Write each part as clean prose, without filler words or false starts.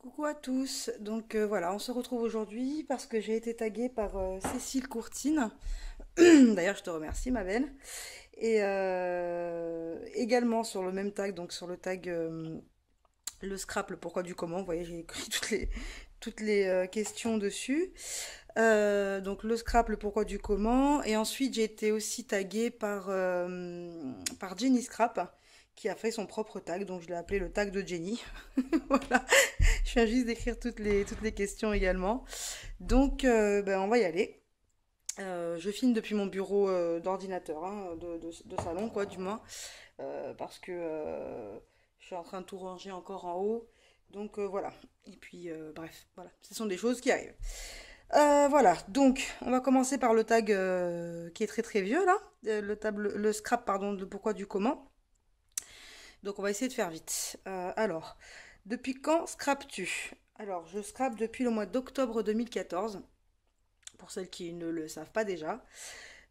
Coucou à tous, donc voilà, on se retrouve aujourd'hui parce que j'ai été taguée par Cécile Courtine. D'ailleurs, je te remercie, ma belle. Et également sur le même tag, donc sur le tag le scrap, le pourquoi du comment. Vous voyez, j'ai écrit toutes les questions dessus. Donc le scrap, le pourquoi du comment. Et ensuite, j'ai été aussi taguée par Jenny Scrap, qui a fait son propre tag. Donc je l'ai appelé le tag de Jenny. Voilà. Je viens juste d'écrire toutes les questions également. Donc, ben, on va y aller. Je filme depuis mon bureau d'ordinateur, hein, de salon, quoi, du moins, parce que je suis en train de tout ranger encore en haut. Donc, voilà. Et puis, bref, voilà. Ce sont des choses qui arrivent. Voilà. Donc, on va commencer par le tag qui est très très vieux, là. Le scrap, pardon, de pourquoi du comment. Donc, on va essayer de faire vite. Alors, depuis quand scrapes-tu? Alors, je scrape depuis le mois d'octobre 2014, pour celles qui ne le savent pas déjà.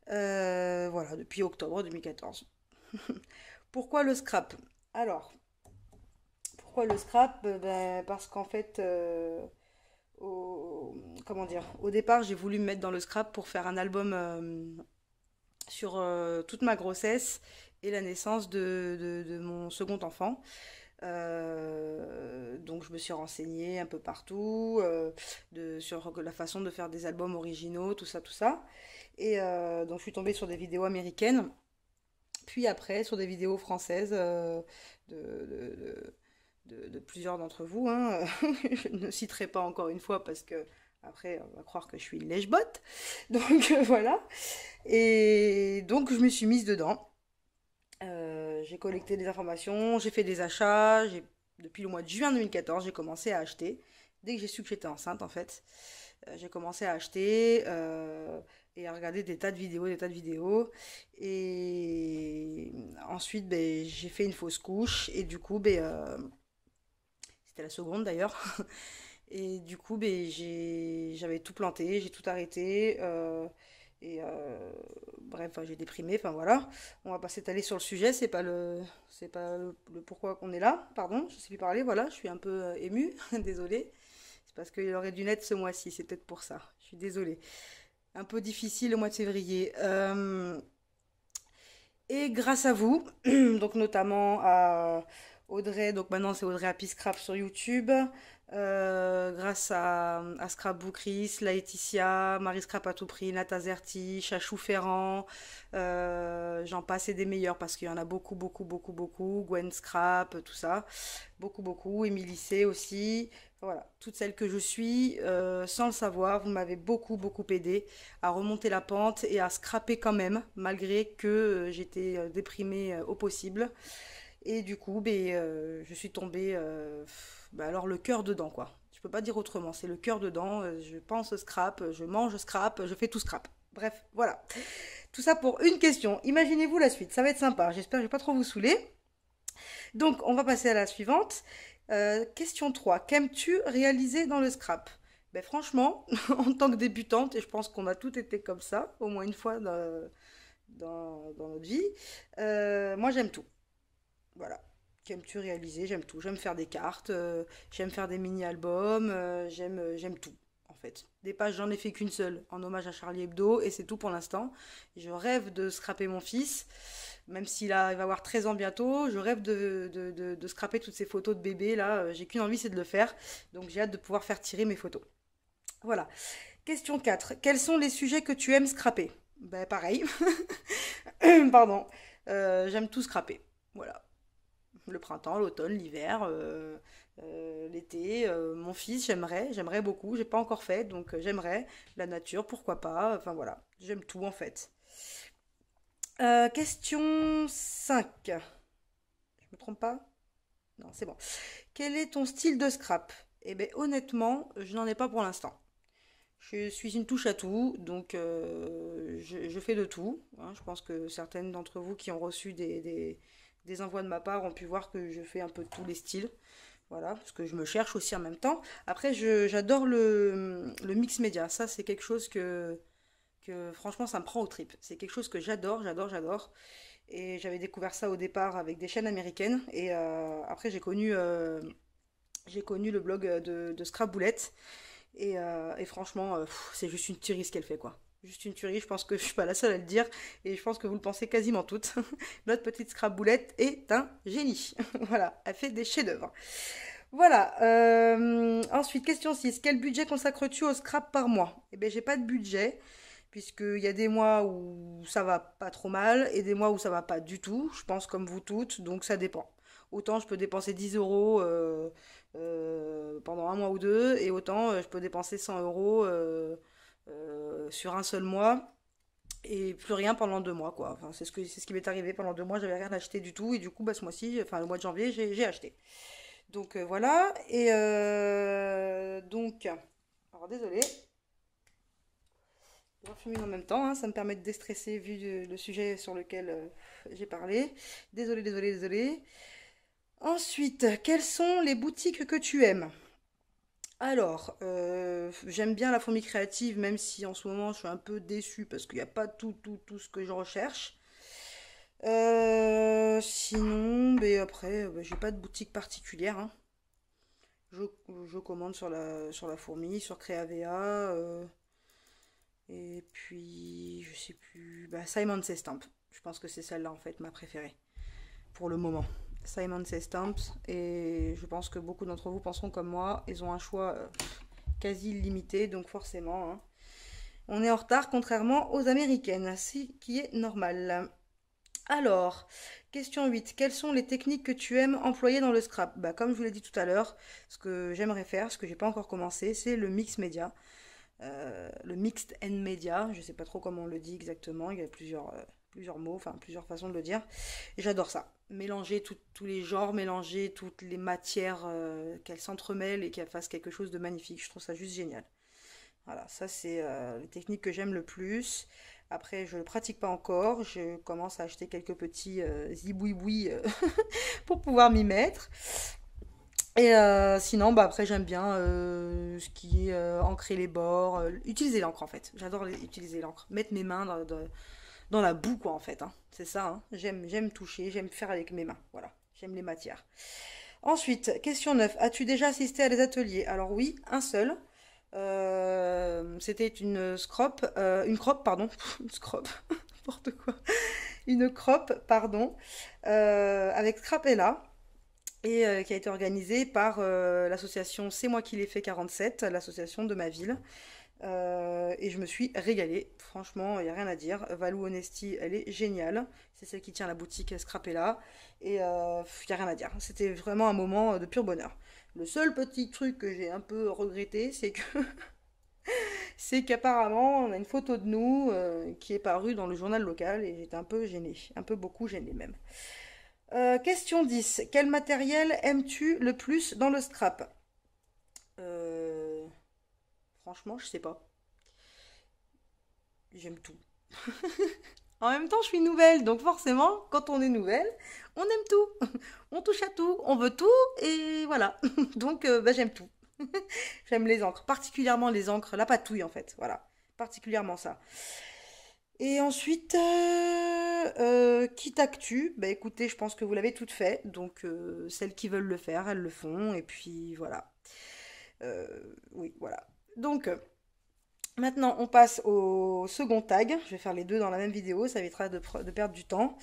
Voilà, depuis octobre 2014. Pourquoi le scrap? Alors, pourquoi le scrap? Ben, parce qu'en fait, au, comment dire, au départ, j'ai voulu me mettre dans le scrap pour faire un album sur toute ma grossesse et la naissance de mon second enfant. Donc je me suis renseignée un peu partout sur la façon de faire des albums originaux, tout ça, tout ça. Et donc je suis tombée sur des vidéos américaines, puis après sur des vidéos françaises de, de, de plusieurs d'entre vous, hein. Je ne citerai pas encore une fois parce que après on va croire que je suis une lèche-botte. Donc voilà. Et donc je me suis mise dedans. J'ai collecté des informations, j'ai fait des achats. Depuis le mois de juin 2014, j'ai commencé à acheter. Dès que j'ai su que j'étais enceinte, en fait, j'ai commencé à acheter et à regarder des tas de vidéos, des tas de vidéos. Et ensuite, ben, j'ai fait une fausse couche. Et du coup, ben, c'était la seconde d'ailleurs. Et du coup, ben, j'avais tout planté, j'ai tout arrêté. Et bref, enfin, j'ai déprimé. Enfin voilà, on va pas s'étaler sur le sujet. C'est pas le pourquoi qu'on est là. Pardon, je sais plus parler. Voilà, je suis un peu émue. Désolée. C'est parce qu'il aurait dû naître ce mois-ci. C'est peut-être pour ça. Je suis désolée. Un peu difficile le mois de février. Et grâce à vous, donc notamment à Audrey, donc maintenant c'est Audrey Happy Scrap sur YouTube, grâce à Scrapbookeries, Laetitia, Marie Scrap à tout prix, Nata Zerti, Chachou Ferrand, j'en passe et des meilleurs parce qu'il y en a beaucoup, beaucoup, beaucoup, beaucoup, Gwen Scrap, tout ça, beaucoup, beaucoup, Émilie C aussi, voilà, toutes celles que je suis, sans le savoir, vous m'avez beaucoup, beaucoup aidé à remonter la pente et à scraper quand même, malgré que j'étais déprimée au possible. Et du coup, ben, je suis tombée, ben alors le cœur dedans, quoi. Je peux pas dire autrement, c'est le cœur dedans. Je pense scrap, je mange scrap, je fais tout scrap. Bref, voilà. Tout ça pour une question. Imaginez-vous la suite, ça va être sympa. J'espère que je vais pas trop vous saouler. Donc, on va passer à la suivante. Question 3. Qu'aimes-tu réaliser dans le scrap? Ben, franchement, en tant que débutante, et je pense qu'on a toutes été comme ça, au moins une fois dans notre vie, moi j'aime tout. Voilà. Qu'aimes-tu réaliser? J'aime tout. J'aime faire des cartes, j'aime faire des mini-albums, j'aime tout, en fait. Des pages, j'en ai fait qu'une seule, en hommage à Charlie Hebdo, et c'est tout pour l'instant. Je rêve de scraper mon fils, même il va avoir 13 ans bientôt. Je rêve de scraper toutes ces photos de bébé, là. J'ai qu'une envie, c'est de le faire. Donc j'ai hâte de pouvoir faire tirer mes photos. Voilà. Question 4. Quels sont les sujets que tu aimes scraper? Ben pareil. Pardon. J'aime tout scraper. Voilà. Le printemps, l'automne, l'hiver, l'été. Mon fils, j'aimerais beaucoup. J'ai pas encore fait, donc j'aimerais. La nature, pourquoi pas. Enfin voilà, j'aime tout en fait. Question 5. Je me trompe pas? Non, c'est bon. Quel est ton style de scrap? Eh bien honnêtement, je n'en ai pas pour l'instant. Je suis une touche à tout, donc je fais de tout, hein. Je pense que certaines d'entre vous qui ont reçu des envois de ma part ont pu voir que je fais un peu de tous les styles. Voilà, parce que je me cherche aussi en même temps. Après, j'adore le mix média. Ça, c'est quelque chose que franchement, ça me prend aux tripes. C'est quelque chose que j'adore, j'adore, j'adore. Et j'avais découvert ça au départ avec des chaînes américaines. Et après, j'ai connu J'ai connu le blog de Scrapboulette. Et franchement, c'est juste une tuerie ce qu'elle fait, quoi. Juste une tuerie, je pense que je suis pas la seule à le dire, et je pense que vous le pensez quasiment toutes. Notre petite Scrapboulette est un génie. Voilà, elle fait des chefs-d'œuvre. Voilà. Ensuite, question 6. Quel budget consacres-tu au scrap par mois? Eh bien, j'ai pas de budget, puisqu'il y a des mois où ça va pas trop mal, et des mois où ça va pas du tout. Je pense comme vous toutes, donc ça dépend. Autant je peux dépenser 10 euros pendant un mois ou deux, et autant je peux dépenser 100 euros sur un seul mois, et plus rien pendant 2 mois, quoi. Enfin, c'est ce qui m'est arrivé pendant 2 mois, j'avais rien acheté du tout, et du coup, bah, ce mois-ci, enfin le mois de janvier, j'ai acheté. Donc voilà, et donc, alors désolé, je fume une en même temps, hein, ça me permet de déstresser vu le sujet sur lequel j'ai parlé. Désolé, désolé, désolé. Ensuite, quelles sont les boutiques que tu aimes? Alors, j'aime bien la fourmi créative, même si en ce moment je suis un peu déçue parce qu'il n'y a pas tout ce que je recherche. Sinon, ben après, ben, j'ai pas de boutique particulière, hein. Je, je commande sur la fourmi, sur Créavea, et puis je sais plus. Bah, Simon Says Stamp. Je pense que c'est celle-là en fait ma préférée pour le moment. Simon Says Stamp. Et je pense que beaucoup d'entre vous penseront comme moi. Ils ont un choix quasi illimité, donc forcément, hein, on est en retard contrairement aux américaines, ce qui est normal. Alors, question 8. Quelles sont les techniques que tu aimes employer dans le scrap? Bah, comme je vous l'ai dit tout à l'heure, ce que j'aimerais faire, ce que j'ai pas encore commencé, c'est le mix média. Le mixed and media, je sais pas trop comment on le dit exactement, il y a plusieurs mots, enfin plusieurs façons de le dire. Et j'adore ça. Mélanger tous les genres, mélanger toutes les matières, qu'elles s'entremêlent et qu'elles fassent quelque chose de magnifique. Je trouve ça juste génial. Voilà, ça c'est les techniques que j'aime le plus. Après, je ne le pratique pas encore. Je commence à acheter quelques petits zibouiboui pour pouvoir m'y mettre. Et sinon, bah, après, j'aime bien ce qui est ancrer les bords, utiliser l'encre en fait. J'adore utiliser l'encre. Mettre mes mains dans la boue, quoi, en fait, hein. C'est ça, hein. J'aime toucher, j'aime faire avec mes mains. Voilà, j'aime les matières. Ensuite, question 9. As-tu déjà assisté à des ateliers? Alors, oui, un seul. C'était une crop, pardon. Une scrop, n'importe quoi. Une crop, pardon, avec Scrapella et qui a été organisée par l'association C'est moi qui l'ai fait 47, l'association de ma ville. Et je me suis régalée. Franchement, il n'y a rien à dire. Valou Honesty, elle est géniale. C'est celle qui tient la boutique Scrapella. Et il n'y a rien à dire. C'était vraiment un moment de pur bonheur. Le seul petit truc que j'ai un peu regretté, c'est que c'est qu'apparemment, on a une photo de nous qui est parue dans le journal local et j'étais un peu gênée. Un peu beaucoup gênée même. Question 10. Quel matériel aimes-tu le plus dans le scrap? Euh, Franchement, je sais pas. J'aime tout. En même temps, je suis nouvelle, donc forcément, quand on est nouvelle, on aime tout. On touche à tout, on veut tout, et voilà. Donc, bah, j'aime tout. J'aime les encres, particulièrement les encres, la patouille en fait, voilà. Particulièrement ça. Et ensuite, qui t'actu? Bah écoutez, je pense que vous l'avez toutes fait, donc celles qui veulent le faire, elles le font, et puis voilà. Euh, oui, voilà. Donc, maintenant, on passe au second tag. Je vais faire les deux dans la même vidéo, ça évitera de perdre du temps.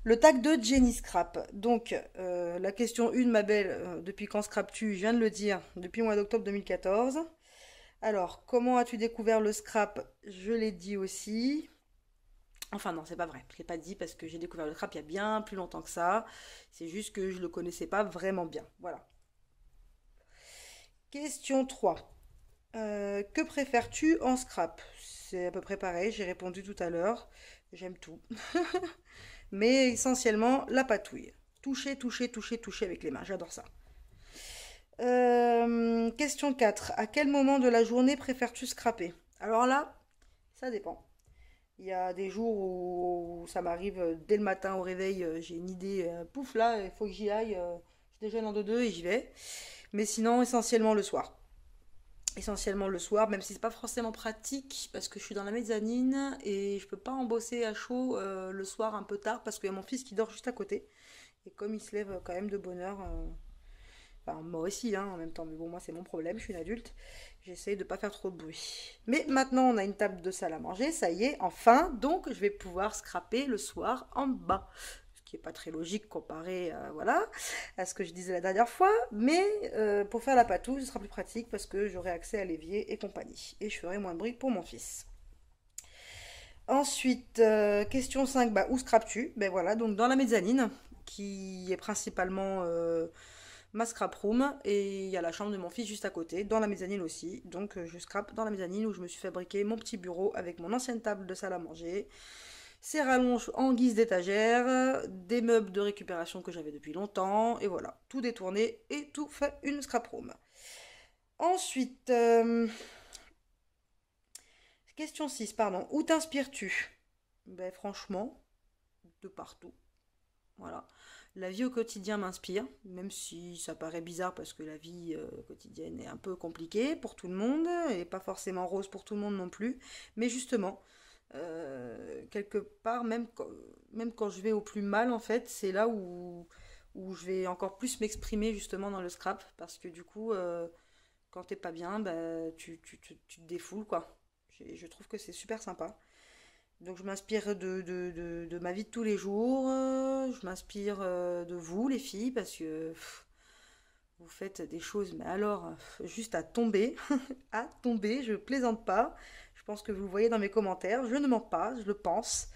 Le tag de Jenny Scrap. Donc, la question 1, ma belle, depuis quand scrapes-tu? Je viens de le dire, depuis le mois d'octobre 2014. Alors, comment as-tu découvert le scrap? Je l'ai dit aussi. Enfin, non, c'est pas vrai. Je l'ai pas dit parce que j'ai découvert le scrap il y a bien plus longtemps que ça. C'est juste que je le connaissais pas vraiment bien. Voilà. Question 3. Que préfères-tu en scrap? C'est à peu près pareil, j'ai répondu tout à l'heure. J'aime tout. Mais essentiellement la patouille. Toucher, toucher, toucher, toucher avec les mains. J'adore ça. Question 4. À quel moment de la journée préfères-tu scraper? Alors là, ça dépend. Il y a des jours où ça m'arrive dès le matin au réveil, j'ai une idée, pouf là, il faut que j'y aille. Je déjeune en deux et j'y vais. Mais sinon, essentiellement le soir. Essentiellement le soir, même si c'est pas forcément pratique parce que je suis dans la mezzanine et je peux pas en bosser à chaud le soir un peu tard parce qu'il y a mon fils qui dort juste à côté. Et comme il se lève quand même de bonne heure, Enfin, moi aussi, hein, en même temps. Mais bon, moi, c'est mon problème, je suis une adulte. J'essaye de pas faire trop de bruit. Mais maintenant, on a une table de salle à manger, ça y est, enfin. Donc, je vais pouvoir scraper le soir en bas. Ce qui n'est pas très logique comparé voilà, à ce que je disais la dernière fois. Mais pour faire la patouille, ce sera plus pratique parce que j'aurai accès à l'évier et compagnie. Et je ferai moins de bruit pour mon fils. Ensuite, question 5, bah, où scrapes-tu? Ben voilà, donc dans la mezzanine, qui est principalement ma scrap room, et il y a la chambre de mon fils juste à côté, dans la mezzanine aussi. Donc je scrape dans la mezzanine où je me suis fabriqué mon petit bureau avec mon ancienne table de salle à manger, ses rallonges en guise d'étagère, des meubles de récupération que j'avais depuis longtemps, et voilà, tout détourné et tout fait une scrap room. Ensuite, question 6, pardon. Où t'inspires-tu? Ben franchement, de partout. Voilà. La vie au quotidien m'inspire, même si ça paraît bizarre parce que la vie quotidienne est un peu compliquée pour tout le monde et pas forcément rose pour tout le monde non plus. Mais justement, quelque part, même quand je vais au plus mal, en fait, c'est là où je vais encore plus m'exprimer justement dans le scrap parce que du coup, quand t'es pas bien, bah, tu te défoules quoi. Je trouve que c'est super sympa. Donc je m'inspire de ma vie de tous les jours, je m'inspire de vous les filles parce que vous faites des choses, mais alors juste à tomber, à tomber, je plaisante pas. Je pense que vous le voyez dans mes commentaires, je ne mens pas, je le pense.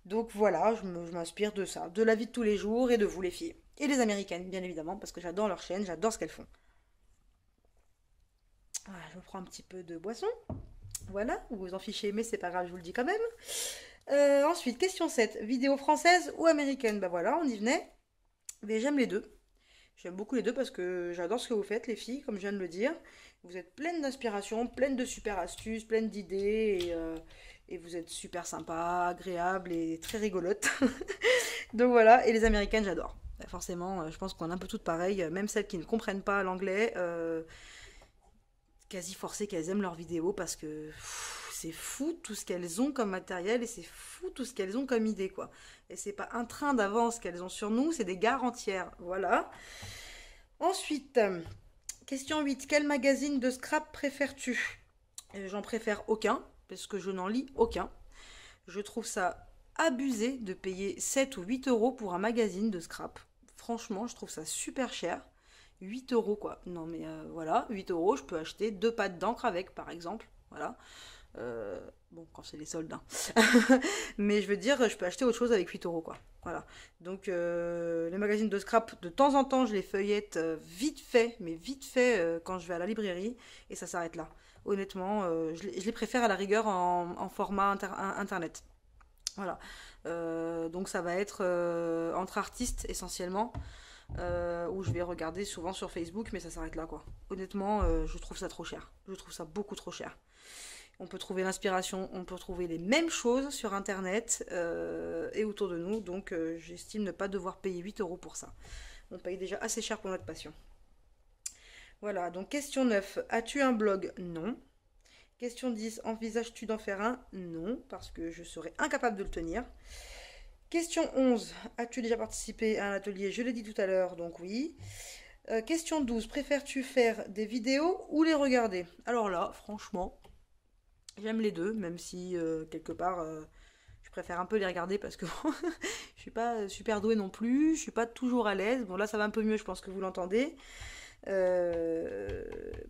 Donc voilà, je m'inspire de ça, de la vie de tous les jours et de vous les filles. Et les américaines, bien évidemment, parce que j'adore leur chaîne, j'adore ce qu'elles font. Voilà, je me prends un petit peu de boisson. Voilà, vous vous en fichez, mais c'est pas grave, je vous le dis quand même. Ensuite, question 7. Vidéo française ou américaine? Bah voilà, on y venait. Mais j'aime les deux. J'aime beaucoup les deux parce que j'adore ce que vous faites, les filles, comme je viens de le dire. Vous êtes pleines d'inspiration, pleines de super astuces, pleines d'idées et vous êtes super sympa, agréable et très rigolote. Donc voilà, et les américaines, j'adore. Bah, forcément, je pense qu'on est un peu toutes pareilles, même celles qui ne comprennent pas l'anglais. Quasi forcé qu'elles aiment leurs vidéos parce que c'est fou tout ce qu'elles ont comme matériel et c'est fou tout ce qu'elles ont comme idée quoi. Et c'est pas un train d'avance qu'elles ont sur nous, c'est des gares entières. Voilà. Ensuite, question 8. Quel magazine de scrap préfères-tu? J'en préfère aucun parce que je n'en lis aucun. Je trouve ça abusé de payer 7 ou 8 euros pour un magazine de scrap. Franchement, je trouve ça super cher. 8 euros quoi. Non mais voilà, 8 euros, je peux acheter deux pattes d'encre avec par exemple. Voilà. Bon, quand c'est les soldes. Hein. Mais je veux dire, je peux acheter autre chose avec 8 euros quoi. Voilà. Donc les magazines de scrap, de temps en temps, je les feuillette vite fait, mais vite fait quand je vais à la librairie et ça s'arrête là. Honnêtement, je les préfère à la rigueur en format internet. Voilà. Donc ça va être entre artistes essentiellement où je vais regarder souvent sur Facebook, mais ça s'arrête là quoi. Honnêtement, je trouve ça trop cher. Je trouve ça beaucoup trop cher. On peut trouver l'inspiration, on peut trouver les mêmes choses sur internet et autour de nous, donc j'estime ne pas devoir payer 8 euros pour ça. On paye déjà assez cher pour notre passion. Voilà, donc question 9. As-tu un blog? Non. Question 10. Envisages-tu d'en faire un? Non, parce que je serais incapable de le tenir. Question 11. As-tu déjà participé à un atelier? Je l'ai dit tout à l'heure, donc oui. Question 12. Préfères-tu faire des vidéos ou les regarder? Alors là, franchement, j'aime les deux, même si quelque part, je préfère un peu les regarder parce que je suis pas super douée non plus, je suis pas toujours à l'aise. Bon là, ça va un peu mieux, je pense que vous l'entendez. Mais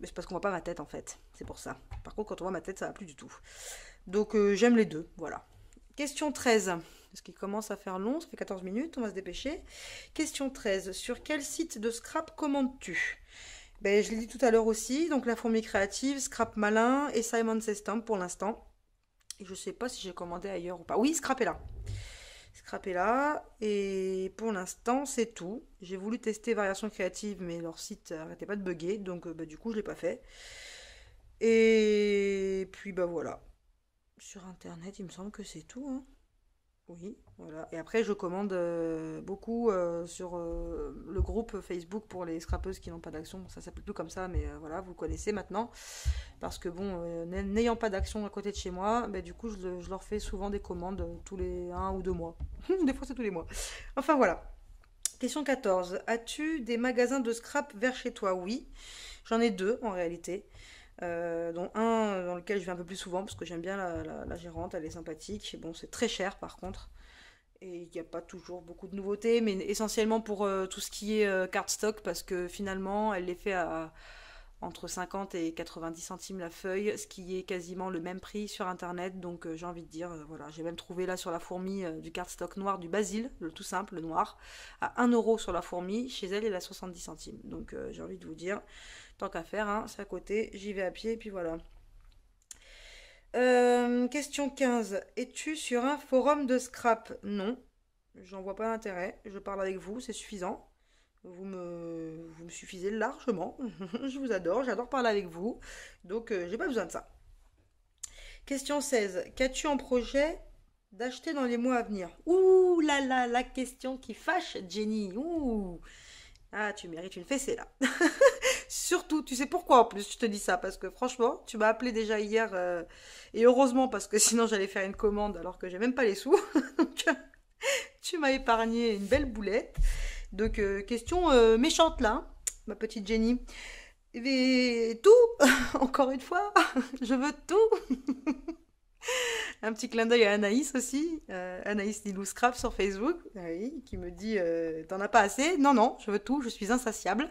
c'est parce qu'on voit pas ma tête en fait, c'est pour ça. Par contre, quand on voit ma tête, ça va plus du tout. Donc j'aime les deux, voilà. Question 13. Parce qu'il commence à faire long, ça fait 14 minutes, on va se dépêcher. Question 13. Sur quel site de scrap commandes-tu? Ben, je l'ai dit tout à l'heure aussi, donc la fourmi créative, Scrap Malin et Simon Says Stamp pour l'instant. Et je sais pas si j'ai commandé ailleurs ou pas. Oui, Scrap est là. Scrap est là. Et pour l'instant, c'est tout. J'ai voulu tester Variation Créative, mais leur site arrêtait pas de bugger, donc bah, du coup, je l'ai pas fait. Et puis bah voilà. Sur internet, il me semble que c'est tout, hein. Oui, voilà. Et après, je commande beaucoup sur le groupe Facebook pour les scrapeuses qui n'ont pas d'action. Ça s'appelle plus comme ça, mais voilà, vous le connaissez maintenant. Parce que bon, n'ayant pas d'action à côté de chez moi, bah, du coup, je leur fais souvent des commandes tous les 1 ou 2 mois. Des fois, c'est tous les mois. Enfin, voilà. Question 14. As-tu des magasins de scrap vers chez toi? Oui. J'en ai deux en réalité. Dont un dans lequel je vais un peu plus souvent parce que j'aime bien la gérante, elle est sympathique. Bon, c'est très cher par contre. Et il n'y a pas toujours beaucoup de nouveautés, mais essentiellement pour tout ce qui est cardstock parce que finalement elle les fait à entre 50 et 90 centimes la feuille, ce qui est quasiment le même prix sur internet. Donc j'ai envie de dire, voilà, j'ai même trouvé là sur la fourmi du cardstock noir du basil, le tout simple, le noir, à 1 € sur la fourmi. Chez elle, elle a 70 centimes. Donc j'ai envie de vous dire, tant qu'à faire, hein, c'est à côté, j'y vais à pied, et puis voilà. Question 15. Es-tu sur un forum de scrap? Non, j'en vois pas l'intérêt. Je parle avec vous, c'est suffisant. Vous me suffisez largement. Je vous adore, j'adore parler avec vous. Donc, j'ai pas besoin de ça. Question 16. Qu'as-tu en projet d'acheter dans les mois à venir? Ouh là là, la question qui fâche, Jenny. Ouh. Ah, tu mérites une fessée là. Surtout, tu sais pourquoi en plus je te dis ça? Parce que franchement, tu m'as appelé déjà hier. Et heureusement, parce que sinon j'allais faire une commande alors que j'ai même pas les sous. Donc, tu m'as épargné une belle boulette. Donc, question méchante là, hein, ma petite Jenny. Et tout, encore une fois, je veux tout. Un petit clin d'œil à Anaïs aussi, Anaïs Nilou Scrap sur Facebook, oui, qui me dit t'en as pas assez? Non, non, je veux tout, je suis insatiable.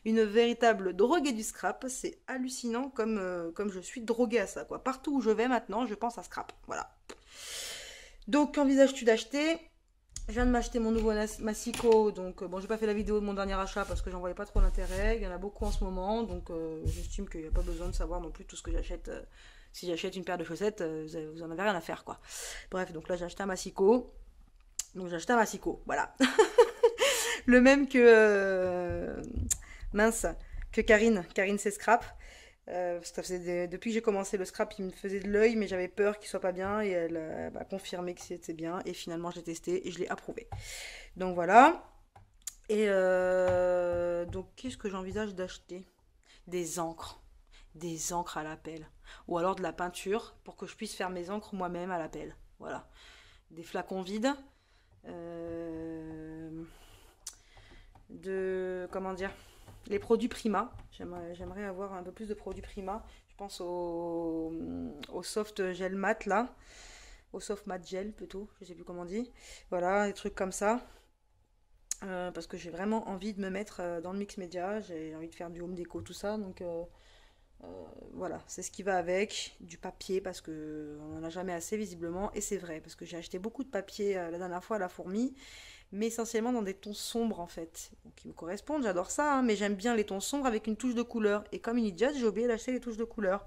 Une véritable droguée du scrap, c'est hallucinant comme je suis droguée à ça, quoi. Partout où je vais maintenant, je pense à scrap, voilà. Donc, qu'envisages-tu d'acheter? Je viens de m'acheter mon nouveau Massico, donc bon, j'ai pas fait la vidéo de mon dernier achat parce que j'en voyais pas trop l'intérêt. Il y en a beaucoup en ce moment, donc j'estime qu'il n'y a pas besoin de savoir non plus tout ce que j'achète. Si j'achète une paire de chaussettes, vous en avez rien à faire, quoi. Bref, donc là j'ai acheté un Massico, donc j'ai acheté un Massico, voilà. Le même que mince, que Karine c'est scrap. Parce que ça faisait depuis que j'ai commencé le scrap, il me faisait de l'œil, mais j'avais peur qu'il soit pas bien et elle m'a confirmé que c'était bien. Et finalement, j'ai testé et je l'ai approuvé. Donc voilà. Et donc, qu'est-ce que j'envisage d'acheter? Des encres. Des encres à la pelle. Ou alors de la peinture pour que je puisse faire mes encres moi-même à la pelle. Voilà. Des flacons vides. Euh, comment dire? Les produits Prima. J'aimerais avoir un peu plus de produits Prima. Je pense au soft gel mat là. Au soft mat gel plutôt. Je sais plus comment on dit. Voilà, des trucs comme ça. Parce que j'ai vraiment envie de me mettre dans le mix média. J'ai envie de faire du home déco, tout ça. Donc voilà, c'est ce qui va avec. Du papier parce que on n'en a jamais assez visiblement. Et c'est vrai parce que j'ai acheté beaucoup de papier la dernière fois à la fourmi, mais essentiellement dans des tons sombres en fait, qui me correspondent, j'adore ça, hein, mais j'aime bien les tons sombres avec une touche de couleur. Et comme une idiote, j'ai oublié d'acheter les touches de couleur.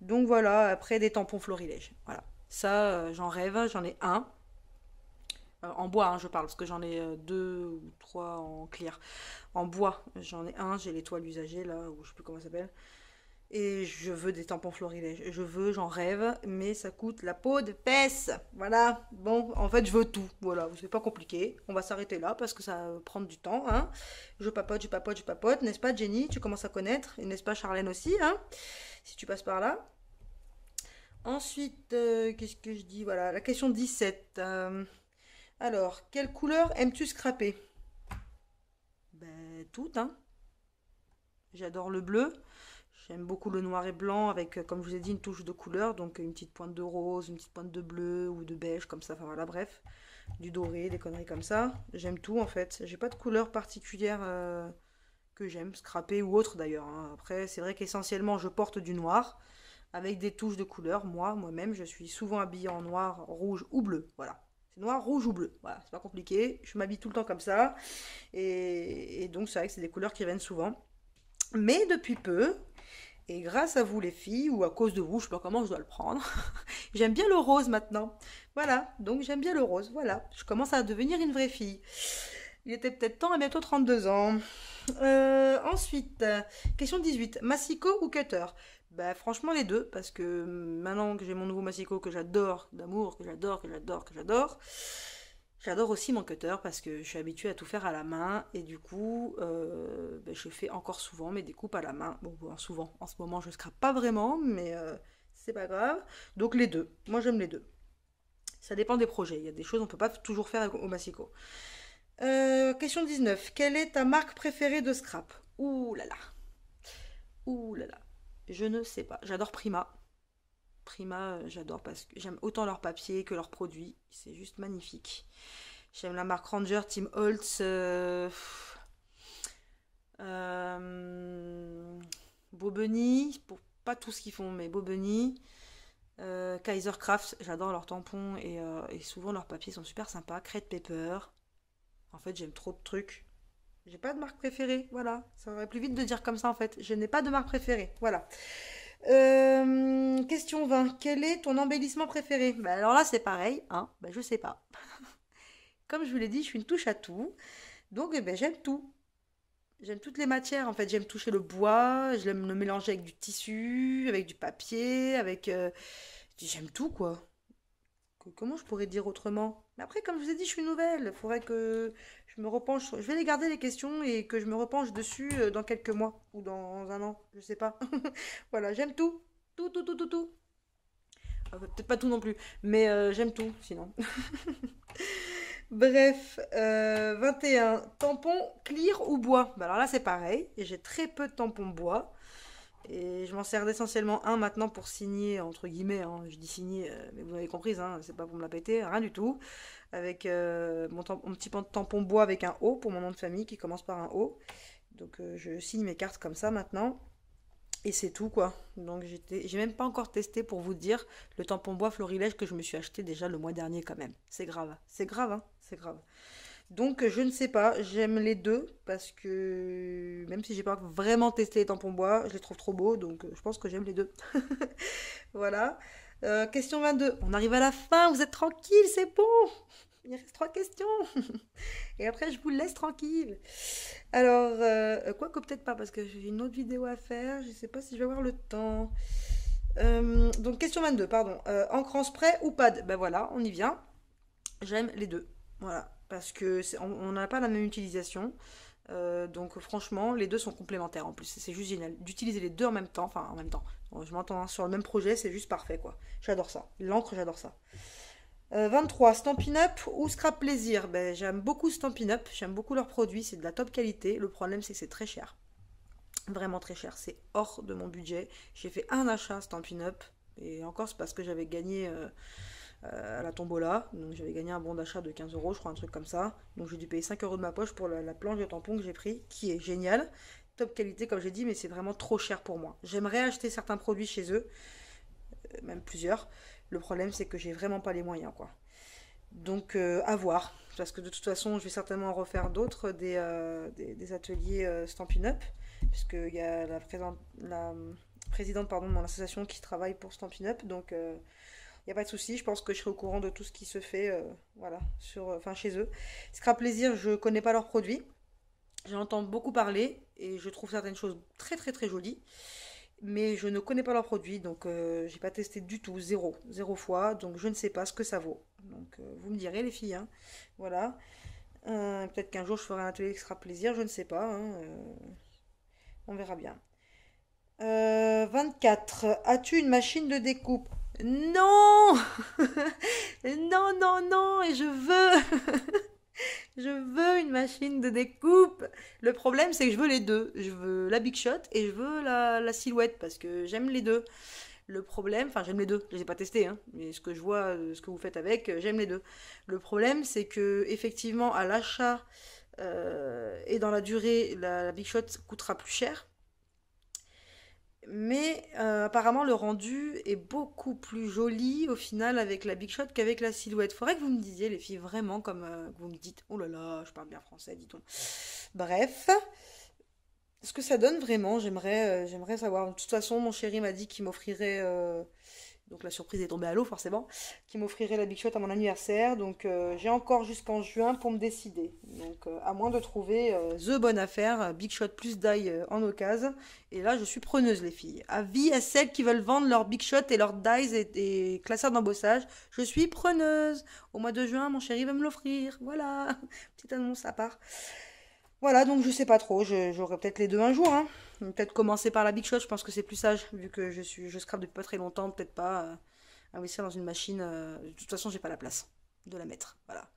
Donc voilà, après des tampons florilèges. Voilà, ça j'en rêve, j'en ai un. En bois, hein, je parle, parce que j'en ai deux ou trois en clear. En bois, j'en ai un, j'ai l'étoile usagée là, ou je sais plus comment ça s'appelle. Et je veux des tampons florilèges. Je veux, j'en rêve, mais ça coûte la peau de pèse. Voilà. Bon, en fait, je veux tout. Voilà, c'est pas compliqué. On va s'arrêter là parce que ça va prendre du temps. Hein. Je papote, je papote, je papote. N'est-ce pas, Jenny? Tu commences à connaître. Et n'est-ce pas, Charlène aussi, hein? Si tu passes par là. Ensuite, qu'est-ce que je dis? Voilà, la question 17. Alors, quelle couleur aimes-tu scraper? Ben, toutes, hein. J'adore le bleu. J'aime beaucoup le noir et blanc avec, comme je vous ai dit, une touche de couleur. Donc une petite pointe de rose, une petite pointe de bleu ou de beige, comme ça. Enfin voilà, bref. Du doré, des conneries comme ça. J'aime tout en fait. J'ai pas de couleur particulière que j'aime, scrapper ou autre d'ailleurs, hein. Après, c'est vrai qu'essentiellement, je porte du noir avec des touches de couleur. Moi-même, je suis souvent habillée en noir, rouge ou bleu. Voilà. C'est noir, rouge ou bleu. Voilà, c'est pas compliqué. Je m'habille tout le temps comme ça. Et donc, c'est vrai que c'est des couleurs qui reviennent souvent. Mais depuis peu, et grâce à vous les filles, ou à cause de vous, je sais pas comment je dois le prendre, j'aime bien le rose maintenant. Voilà, donc j'aime bien le rose, voilà. Je commence à devenir une vraie fille. Il était peut-être temps, à bientôt 32 ans. Ensuite, question 18. Massico ou cutter? Bah franchement les deux, parce que maintenant que j'ai mon nouveau Massico que j'adore, d'amour, que j'adore, que j'adore, que j'adore, j'adore aussi mon cutter parce que je suis habituée à tout faire à la main et du coup, je fais encore souvent mes découpes à la main. Bon, souvent, en ce moment je scrape pas vraiment, mais c'est pas grave. Donc les deux, moi j'aime les deux. Ça dépend des projets, il y a des choses on peut pas toujours faire au Massico. Question 19. Quelle est ta marque préférée de scrap? Ouh là là. Ouh là là. Je ne sais pas. J'adore Prima. Prima, j'adore parce que j'aime autant leur papier que leurs produits. C'est juste magnifique. J'aime la marque Ranger, Tim Holtz, euh, Bobeni, pour pas tout ce qu'ils font, mais Bobeni, Kaiser Craft, j'adore leurs tampons et souvent leurs papiers sont super sympas. Crate Paper, en fait j'aime trop de trucs. J'ai pas de marque préférée, voilà. Ça aurait plus vite de dire comme ça en fait. Je n'ai pas de marque préférée, voilà. Question 20. Quel est ton embellissement préféré? Bah alors là c'est pareil, hein. Bah je sais pas. Comme je vous l'ai dit, je suis une touche à tout. Donc eh ben, j'aime tout. J'aime toutes les matières en fait. J'aime toucher le bois, j'aime le mélanger avec du tissu, avec du papier, avec... J'aime tout quoi. Comment je pourrais dire autrement? Mais après, comme je vous ai dit, je suis nouvelle. Il faudrait que je me repenche. Je vais les garder les questions et que je me repenche dessus dans quelques mois ou dans un an. Je sais pas. Voilà, j'aime tout. Tout, tout, tout, tout, tout. Peut-être pas tout non plus, mais j'aime tout sinon. Bref, 21. Tampon clear ou bois? Bah alors là, c'est pareil. J'ai très peu de tampons bois. Et je m'en sers essentiellement un maintenant pour signer, entre guillemets, hein. Je dis signer, mais vous avez compris, hein, c'est pas pour me la péter, rien du tout. Avec mon petit tampon bois avec un O pour mon nom de famille qui commence par un O. Donc je signe mes cartes comme ça maintenant. Et c'est tout quoi. Donc j'ai même pas encore testé pour vous dire le tampon bois Florilège que je me suis acheté déjà le mois dernier quand même. C'est grave, hein, c'est grave. Donc je ne sais pas, j'aime les deux parce que même si j'ai pas vraiment testé les tampons bois, je les trouve trop beaux, donc je pense que j'aime les deux. Voilà. Question 22. On arrive à la fin, vous êtes tranquille, c'est bon. Il reste trois questions. Et après, je vous laisse tranquille. Alors, quoi que peut-être pas, parce que j'ai une autre vidéo à faire. Je sais pas si je vais avoir le temps. Donc, question 22, pardon. Encre en spray ou pad? Ben voilà, on y vient. J'aime les deux. Voilà. Parce que on n'a pas la même utilisation. Donc franchement, les deux sont complémentaires en plus. C'est juste génial. D'utiliser les deux en même temps. Enfin, en même temps. Bon, je m'entends hein, sur le même projet, c'est juste parfait quoi. J'adore ça. L'encre, j'adore ça. 23, Stampin' Up ou Scrap Plaisir? Ben, j'aime beaucoup Stampin' Up, j'aime beaucoup leurs produits, c'est de la top qualité. Le problème, c'est que c'est très cher. Vraiment très cher, c'est hors de mon budget. J'ai fait un achat Stampin' Up, et encore, c'est parce que j'avais gagné à la tombola. Donc j'avais gagné un bon d'achat de 15 euros, je crois, un truc comme ça. Donc j'ai dû payer 5 euros de ma poche pour la planche de tampons que j'ai pris, qui est géniale. Top qualité, comme j'ai dit, mais c'est vraiment trop cher pour moi. J'aimerais acheter certains produits chez eux, même plusieurs. Le problème, c'est que j'ai vraiment pas les moyens, quoi. Donc, à voir. Parce que de toute façon, je vais certainement en refaire d'autres, des ateliers Stampin' Up. Puisqu'il y a la présidente pardon, de mon association qui travaille pour Stampin' Up. Donc, il n'y a pas de souci. Je pense que je serai au courant de tout ce qui se fait voilà, enfin, chez eux. Scrap Plaisir, je connais pas leurs produits. J'en entends beaucoup parler et je trouve certaines choses très très très jolies. Mais je ne connais pas leurs produits, donc j'ai pas testé du tout, zéro fois, donc je ne sais pas ce que ça vaut. Donc vous me direz les filles, hein. Voilà. Peut-être qu'un jour je ferai un atelier extra plaisir, je ne sais pas, hein, on verra bien. 24. As-tu une machine de découpe? Non. Non, non, non, et je veux. Je veux une machine de découpe. Le problème, c'est que je veux les deux. Je veux la Big Shot et je veux la Silhouette parce que j'aime les deux. Le problème, enfin j'aime les deux, je les ai pas testés, hein, mais ce que je vois, ce que vous faites avec, j'aime les deux. Le problème, c'est que effectivement à l'achat et dans la durée, la Big Shot coûtera plus cher. Mais apparemment, le rendu est beaucoup plus joli au final avec la Big Shot qu'avec la Silhouette. Faudrait que vous me disiez, les filles, vraiment comme que vous me dites. Oh là là, je parle bien français, dit-on. Bref, ce que ça donne vraiment, j'aimerais savoir. De toute façon, mon chéri m'a dit qu'il m'offrirait. Donc la surprise est tombée à l'eau, forcément. Qu'il m'offrirait la Big Shot à mon anniversaire. Donc j'ai encore jusqu'en juin pour me décider. Donc à moins de trouver the bonne affaire, Big Shot plus die en occasion. Et là, je suis preneuse, les filles. Avis à celles qui veulent vendre leurs Big Shot et leurs dies et classeurs d'embossage. Je suis preneuse. Au mois de juin, mon chéri va me l'offrir. Voilà. Petite annonce à part. Voilà, donc je sais pas trop. J'aurai peut-être les deux un jour, hein. Peut-être commencer par la Big Shot, je pense que c'est plus sage, vu que je scrape depuis pas très longtemps, peut-être pas investir dans une machine. De toute façon, j'ai pas la place de la mettre. Voilà.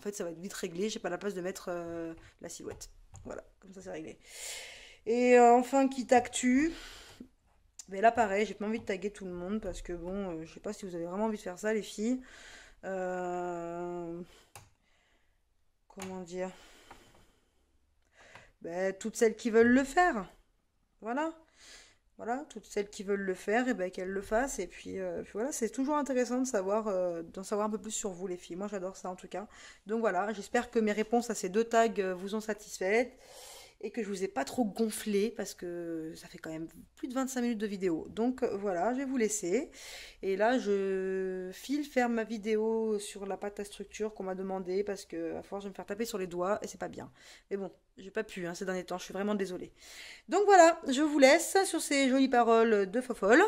fait, ça va être vite réglé. J'ai pas la place de mettre la silhouette. Voilà, comme ça, c'est réglé. Et enfin, quitte actu. Mais là, pareil, j'ai pas envie de taguer tout le monde parce que bon, je sais pas si vous avez vraiment envie de faire ça, les filles. Euh, comment dire? Ben, toutes celles qui veulent le faire. Voilà. Voilà, toutes celles qui veulent le faire, et ben qu'elles le fassent. Et puis voilà, c'est toujours intéressant de savoir, d'en savoir un peu plus sur vous, les filles. Moi, j'adore ça en tout cas. Donc voilà, j'espère que mes réponses à ces deux tags vous ont satisfaites et que je vous ai pas trop gonflé parce que ça fait quand même plus de 25 minutes de vidéo. Donc voilà, je vais vous laisser. Et là, je file faire ma vidéo sur la pâte à structure qu'on m'a demandé parce que à force, je vais me faire taper sur les doigts et c'est pas bien. Mais bon, j'ai pas pu ces derniers temps, je suis vraiment désolée. Donc voilà, je vous laisse sur ces jolies paroles de fofolle.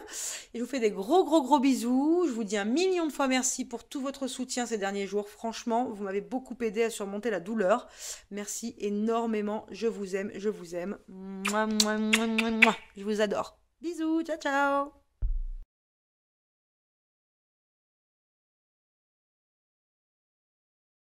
Et je vous fais des gros gros gros bisous. Je vous dis un million de fois merci pour tout votre soutien ces derniers jours. Franchement, vous m'avez beaucoup aidé à surmonter la douleur. Merci énormément. Je vous aime, je vous aime. Mouah, mouah, mouah, mouah, mouah. Je vous adore. Bisous, ciao ciao.